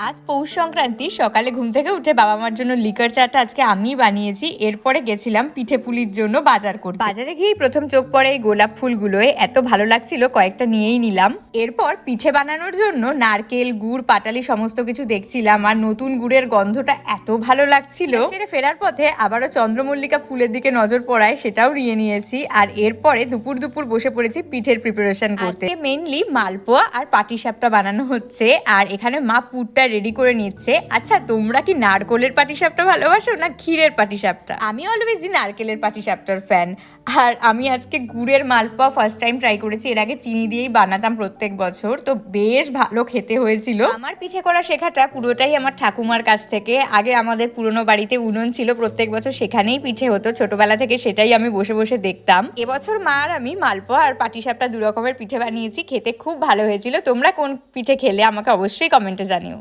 আজ পৌষ সংক্রান্তি। সকালে ঘুম থেকে উঠে বাবা মার জন্য লিকার চাটা আজকে আমিই বানিয়েছি। এরপরে গেছিলাম পিঠে পুলির জন্য বাজার করতে। বাজারে গিয়েই প্রথম চোখ পড়ে এই গোলাপ ফুলগুলোয়, এত ভালো লাগছিল কয়েকটা নিয়েই নিলাম। এরপর পিঠে বানানোর জন্য নারকেল, গুড়, পাটালি সমস্ত কিছু দেখছিলাম, আর নতুন গুড়ের গন্ধটা এত ভালো লাগছিল। সেরে ফেরার পথে আবারও চন্দ্রমল্লিকা ফুলের দিকে নজর পড়ায়, সেটাও নিয়ে নিয়েছি। আর এরপরে দুপুর দুপুর বসে পড়েছি পিঠের প্রিপারেশন করতে। মেইনলি মালপোয়া আর পাটিসাপটা বানানো হচ্ছে, আর এখানে মা পুরটা রেডি করে নিচ্ছে। আচ্ছা, তোমরা কি নারকেলের পাটিসাপটা ভালোবাসো না ক্ষীরের পাটিসাপটা? আমি অলওয়েজই নারকেলের পাটিসাপটার ফ্যান। আর আমি আজকে গুড়ের মালপোয়া ফার্স্ট টাইম ট্রাই করেছি। এর আগে চিনি দিয়েই বানাতাম প্রত্যেক বছর, তো বেশ ভালো খেতে হয়েছিল। আমার পিঠে করা শেখাটা পুরোটাই আমার ঠাকুমার কাছ থেকে। আগে আমাদের পুরনো বাড়িতে উনুন ছিল, প্রত্যেক বছর সেখানেই পিঠে হতো। ছোটবেলা থেকে সেটাই আমি বসে বসে দেখতাম। এবছর মা আর আমি মালপোয়া আর পাটিসাপটা দু রকমের পিঠে বানিয়েছি, খেতে খুব ভালো হয়েছিল। তোমরা কোন পিঠে খেলে আমাকে অবশ্যই কমেন্টে জানিও।